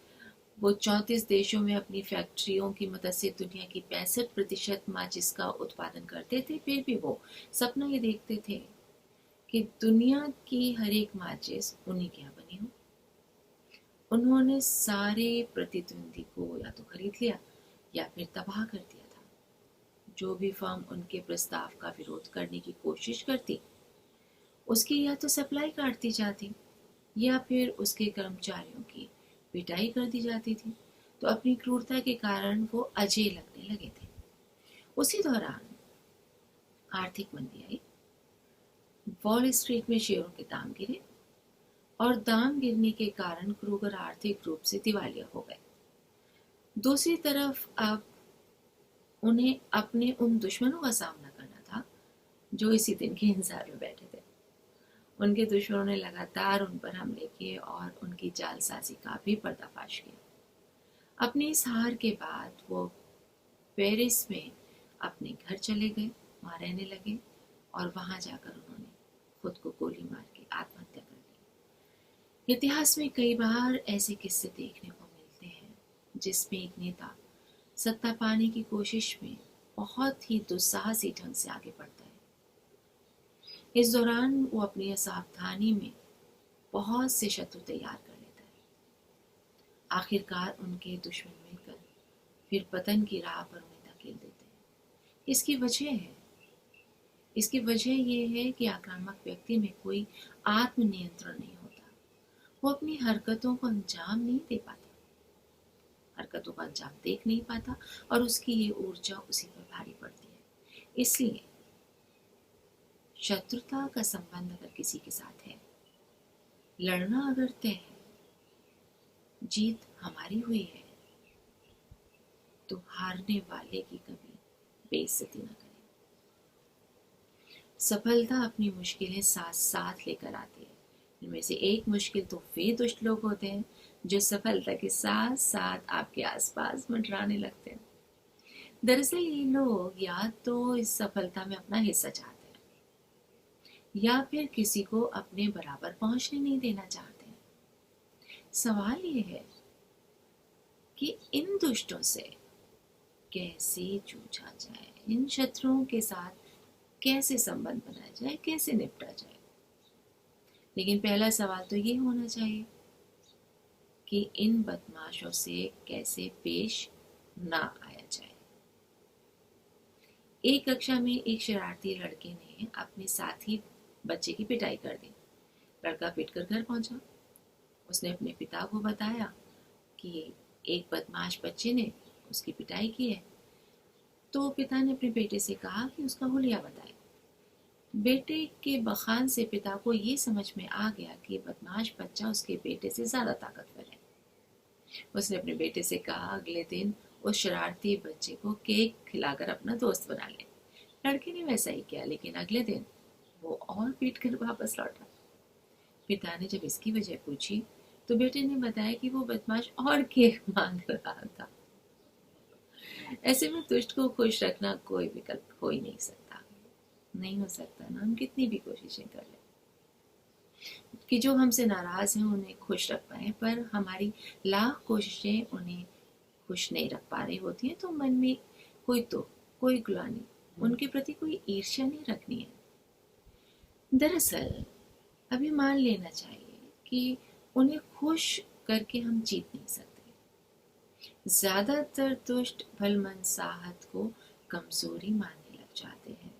वो 34 देशों में अपनी फैक्ट्रियों की मदद से दुनिया की 65% माचिस का उत्पादन करते थे, फिर भी वो सपना ये देखते थे कि दुनिया की हर एक माचिस उन्हीं के यहाँ बनी हो। उन्होंने सारे प्रतिद्वंदी को या तो खरीद लिया या फिर तबाह कर दिया था। जो भी फर्म उनके प्रस्ताव का विरोध करने की कोशिश करती, उसकी या तो सप्लाई काट दी जाती या फिर उसके कर्मचारियों की पिटाई कर दी जाती थी। तो अपनी क्रूरता के कारण वो अजय लगने लगे थे। उसी दौरान आर्थिक मंदी आई। वॉल स्ट्रीट में शेयरों के दाम गिरे और दाम गिरने के कारण क्रूगर आर्थिक रूप से दिवालिया हो गए। दूसरी तरफ अब उन्हें अपने उन दुश्मनों का सामना करना था जो इसी दिन के इंतजार में बैठे थे। उनके दुश्मनों ने लगातार उन पर हमले किए और उनकी जालसाजी का भी पर्दाफाश किया। अपनी इस हार के बाद वो पेरिस में अपने घर चले गए, वहां रहने लगे और वहां जाकर उन्होंने खुद को गोली मार के आत्महत्या कर ली। इतिहास में कई बार ऐसे किस्से देखने को मिलते हैं जिसमें एक नेता सत्ता पाने की कोशिश में बहुत ही दुस्साहसी ढंग से आगे बढ़ता है। इस दौरान वो अपनी असावधानी में बहुत से शत्रु तैयार कर लेता है। आखिरकार उनके दुश्मन मिलकर फिर पतन की राह पर उन्हें धकेल देते हैं। इसकी वजह ये है कि आक्रामक व्यक्ति में कोई आत्मनियंत्रण नहीं होता। वो अपनी हरकतों को अंजाम नहीं दे पाता, हरकतों का अंजाम देख नहीं पाता और उसकी ये ऊर्जा उसी पर भारी पड़ती है। इसलिए शत्रुता का संबंध अगर किसी के साथ है, लड़ना अगर तय है, जीत हमारी हुई है, तो हारने वाले की कभी बेइज्जती न करें। सफलता अपनी मुश्किलें साथ साथ लेकर आती है। इनमें से एक मुश्किल तो वे दुष्ट लोग होते हैं जो सफलता के साथ साथ आपके आसपास मंडराने लगते हैं। दरअसल ये लोग या तो इस सफलता में अपना हिस्सा चाहते हैं या फिर किसी को अपने बराबर पहुंचने नहीं देना चाहते हैं। सवाल ये है कि इन दुष्टों से कैसे जूझा जाए, इन शत्रुओं के साथ कैसे संबंध बनाया जाए, कैसे निपटा जाए। लेकिन पहला सवाल तो ये होना चाहिए कि इन बदमाशों से कैसे पेश ना आया जाए। एक कक्षा में एक शरारती लड़के ने अपने साथी बच्चे की पिटाई कर दी। लड़का पिटकर घर पहुंचा। उसने अपने पिता को बताया कि एक बदमाश बच्चे ने उसकी पिटाई की है। तो पिता ने अपने बेटे से कहा कि उसका हुलिया बताए। बेटे के बखान से पिता को ये समझ में आ गया कि बदमाश बच्चा उसके बेटे से ज्यादा ताकतवर है। उसने अपने बेटे से कहा अगले दिन उस शरारती बच्चे को केक खिलाकर अपना दोस्त बना ले। लड़के ने वैसा ही किया, लेकिन अगले दिन वो और पीट कर वापस लौटा। पिता ने जब इसकी वजह पूछी तो बेटे ने बताया कि वो बदमाश और केक मांग रहा था। ऐसे में दुष्ट को खुश रखना कोई विकल्प हो ही नहीं सकता, नहीं हो सकता ना, हम कितनी भी कोशिशें कर लें कि जो हमसे नाराज हैं उन्हें खुश रख पाए, पर हमारी लाख कोशिशें उन्हें खुश नहीं रख पा रही होती हैं। तो मन में कोई ग्लानि, उनके प्रति कोई ईर्ष्या नहीं रखनी है। दरअसल अभी मान लेना चाहिए कि उन्हें खुश करके हम जीत नहीं सकते। ज्यादातर दुष्ट भलमनसाहत को कमजोरी मानने लग जाते हैं।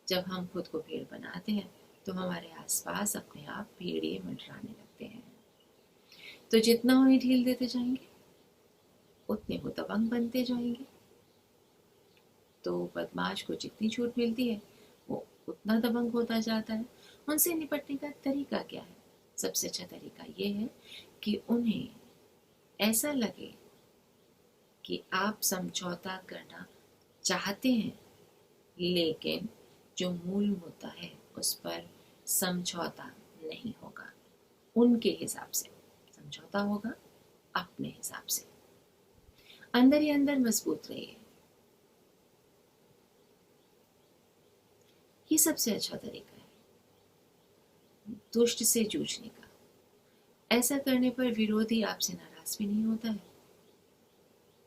जब हम खुद को भीड़ बनाते हैं तो हमारे आसपास अपने आप भीड़िए मंडराने लगते हैं। तो जितना उन्हें ढील देते जाएंगे उतने वो दबंग बनते जाएंगे। तो बदमाश को जितनी छूट मिलती है वो उतना दबंग होता जाता है। उनसे निपटने का तरीका क्या है? सबसे अच्छा तरीका ये है कि उन्हें ऐसा लगे कि आप समझौता करना चाहते हैं, लेकिन जो मूल मुद्दा है उस पर समझौता नहीं होगा। उनके हिसाब से समझौता होगा, अपने हिसाब से। अंदर ही अंदर मजबूत रहिए। ये सबसे अच्छा तरीका है दुष्ट से जूझने का। ऐसा करने पर विरोधी आपसे नाराज भी नहीं होता है,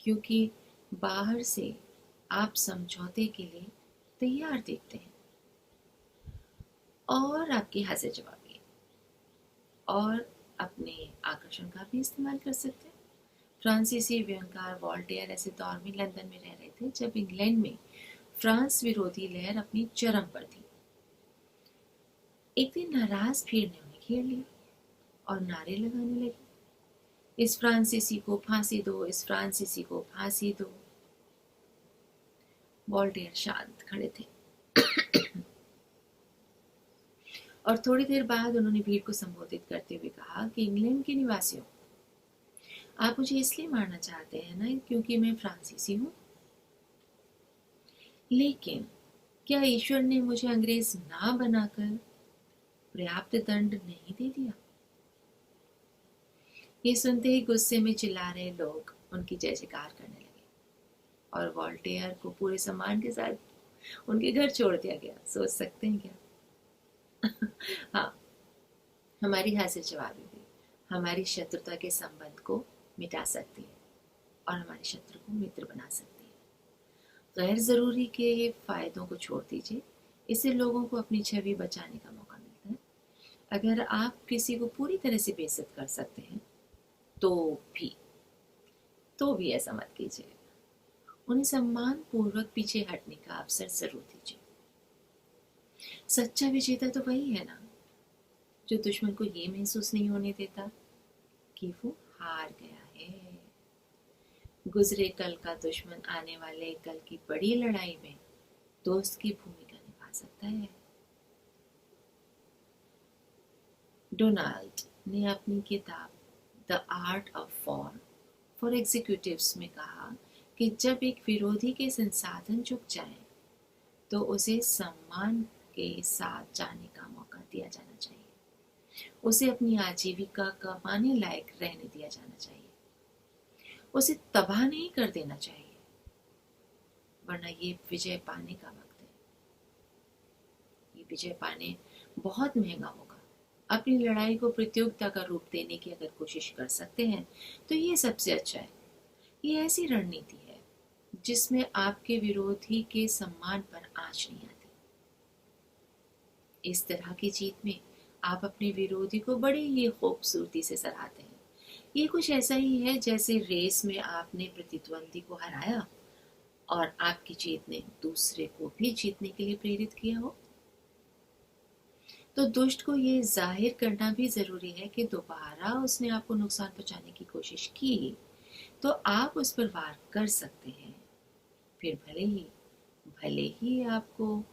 क्योंकि बाहर से आप समझौते के लिए तैयार दिखते हैं और आपके हाजिर जवाबी और अपने आकर्षण का भी इस्तेमाल कर सकते हैं। फ्रांसीसी व्यंगकार वॉल्टेयर ऐसे दौर में लंदन में रह रहे थे जब इंग्लैंड में फ्रांस विरोधी लहर अपनी चरम पर थी। एक दिन नाराज भीड़ ने उन्हें घेर लिया और नारे लगाने लगी, इस फ्रांसीसी को फांसी दो, इस फ्रांसीसी को फांसी दो। वॉल्टेयर शांत खड़े थे और थोड़ी देर बाद उन्होंने भीड़ को संबोधित करते हुए कहा कि इंग्लैंड के निवासियों, आप मुझे इसलिए मारना चाहते हैं ना क्योंकि मैं फ्रांसीसी हूं, लेकिन क्या ईश्वर ने मुझे अंग्रेज ना बनाकर पर्याप्त दंड नहीं दे दिया? ये सुनते ही गुस्से में चिल्ला रहे लोग उनकी जय जयकार करने लगे और वॉल्टेयर को पूरे सम्मान के साथ उनके घर छोड़ दिया गया। सोच सकते हैं क्या? हाँ, हमारी हाजिर जवाबी भी हमारी शत्रुता के संबंध को मिटा सकती है और हमारे शत्रु को मित्र बना सकती है। गैर जरूरी के फायदों को छोड़ दीजिए, इससे लोगों को अपनी छवि बचाने का मौका मिलता है। अगर आप किसी को पूरी तरह से बेइज्जत कर सकते हैं तो भी ऐसा मत कीजिए। उन्हें सम्मान पूर्वक पीछे हटने का अवसर जरूर दीजिए। सच्चा विजेता तो वही है ना, जो दुश्मन को ये महसूस नहीं होने देता कि वो हार गया है। गुजरे कल का दुश्मन आने वाले कल की बड़ी लड़ाई में दोस्त की भूमिका निभा सकता है। डोनाल्ड ने अपनी किताब the art of war for executives में कहा कि जब एक विरोधी के संसाधन झुक जाएं, तो उसे सम्मान के साथ जाने का मौका दिया जाना चाहिए। उसे अपनी आजीविका कमाने लायक रहने दिया जाना चाहिए। उसे तबाह नहीं कर देना चाहिए, वरना ये विजय पाने का वक्त है। ये विजय पाने बहुत महंगा होगा। अपनी लड़ाई को प्रतियोगिता का रूप देने की अगर कोशिश कर सकते हैं तो ये सबसे अच्छा है। ये ऐसी रणनीति है जिसमें आपके विरोधी के सम्मान पर आंच नहीं आती। इस तरह की जीत में आप अपने विरोधी को बड़ी ही खूबसूरती से सराहते हैं। ये कुछ ऐसा ही है जैसे रेस में आपने प्रतिद्वंदी को हराया और आपकी जीत ने दूसरे को भी जीतने के लिए प्रेरित किया हो। तो दुष्ट को ये जाहिर करना भी जरूरी है कि दोबारा उसने आपको नुकसान पहुंचाने की कोशिश की तो आप उस पर वार कर सकते हैं। फिर भले ही आपको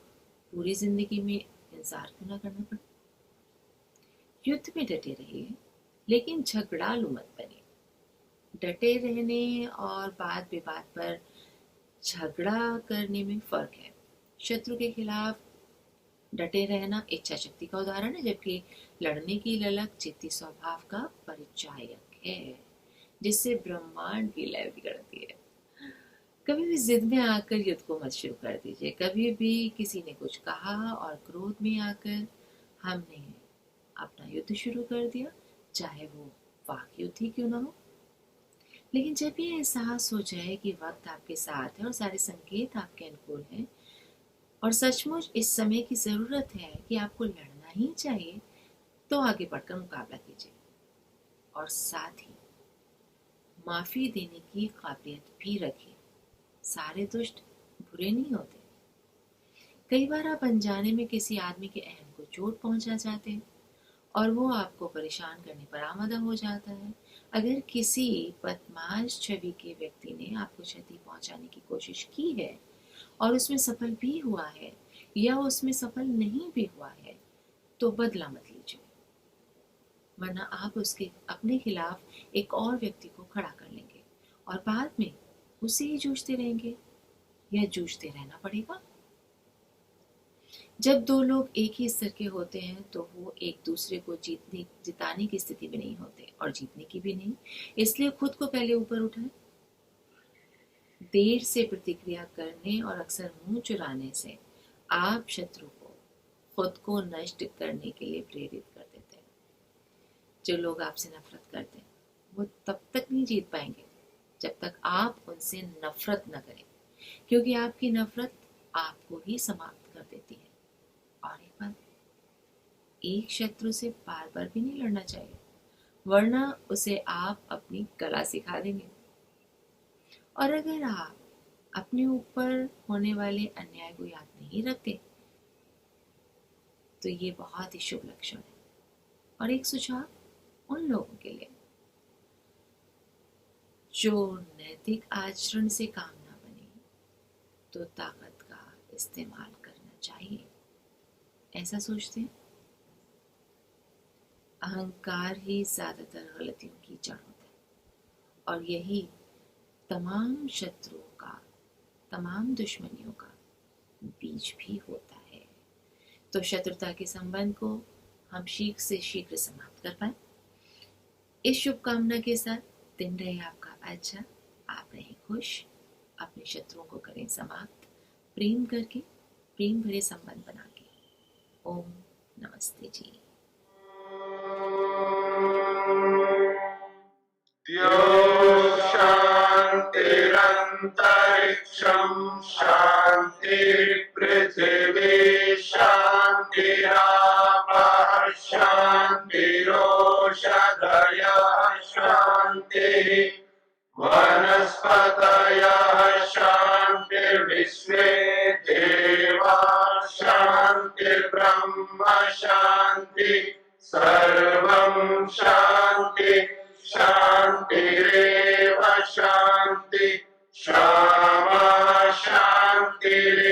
पूरी जिंदगी में इंतजार क्यों ना करना पड़े। युद्ध में डटे रहिए, लेकिन झगड़ालू मत बने। डटे रहने और वाद विवाद पर झगड़ा करने में फर्क है। शत्रु के खिलाफ डटे रहना इच्छा शक्ति का उदाहरण है, जबकि लड़ने की ललक चित्ती स्वभाव का परिचायक है, जिससे ब्रह्मांड की लय बिगड़ती है। कभी भी जिद में आकर युद्ध को मत शुरू कर दीजिए। कभी भी किसी ने कुछ कहा और क्रोध में आकर हमने अपना युद्ध शुरू कर दिया, चाहे वो वाक युद्ध ही क्यों ना हो। लेकिन जब ये एहसास हो जाए कि वक्त आपके साथ है और सारे संकेत आपके अनुकूल हैं और सचमुच इस समय की जरूरत है कि आपको लड़ना ही चाहिए, तो आगे बढ़कर मुकाबला कीजिए और साथ ही माफी देने की काबिलियत भी रखिए। सारे दुष्ट बुरे नहीं होते। कई बार आप अनजाने में किसी आदमी के अहम को चोट पहुंचा जाते हैं और वो आपको परेशान करने पर आमादा हो जाता है। अगर किसी बदमाश छवि के व्यक्ति ने आपको क्षति पहुंचाने की कोशिश की है और उसमें सफल भी हुआ है या उसमें सफल नहीं भी हुआ है, तो बदला मत लीजिए, वरना आप उसके अपने खिलाफ एक और व्यक्ति को खड़ा कर लेंगे और बाद में उससे ही जूझते रहेंगे या जूझते रहना पड़ेगा। जब दो लोग एक ही स्तर के होते हैं तो वो एक दूसरे को जिताने की स्थिति में नहीं होते और जीतने की भी नहीं। इसलिए खुद को पहले ऊपर उठाएं। देर से प्रतिक्रिया करने और अक्सर मुंह चुराने से आप शत्रु को खुद को नष्ट करने के लिए प्रेरित कर देते हैं। जो लोग आपसे नफरत करते हैं वो तब तक नहीं जीत पाएंगे जब तक आप उनसे नफरत न करें, क्योंकि आपकी नफरत आपको ही समाप्त कर देती है। और एक बात, एक शत्रु से बार बार भी नहीं लड़ना चाहिए, वरना उसे आप अपनी कला सिखा देंगे। और अगर आप अपने ऊपर होने वाले अन्याय को याद नहीं रखते तो ये बहुत ही शुभ लक्षण है। और एक सुझाव उन लोगों के लिए जो नैतिक आचरण से काम ना बने, तो ताकत का इस्तेमाल करना चाहिए। ऐसा सोचते हैं, अहंकार ही ज्यादातर गलतियों की जड़ होता है और यही तमाम शत्रुओं का, तमाम दुश्मनियों का बीज भी होता है। तो शत्रुता के संबंध को हम शीघ्र से शीघ्र समाप्त कर पाए। इस शुभकामना के साथ दिन रहे आपका अच्छा, आप रहें खुश, अपने शत्रुओं को करें समाप्त, प्रेम करके, प्रेम भरे संबंध बना के। ओम नमस्ते जी। शान्तिरन्तरिक्षं शान्तिर्पृथिवी शान्तिरापः शान्तिरोषधयः शान्तिः वनस्पतयः शान्तिर्विश्वे देवाः शान्तिर्ब्रह्म शान्ति सर्वं शान्ति शान्तिरेव शान्ति क्षमा शान्तिरेधि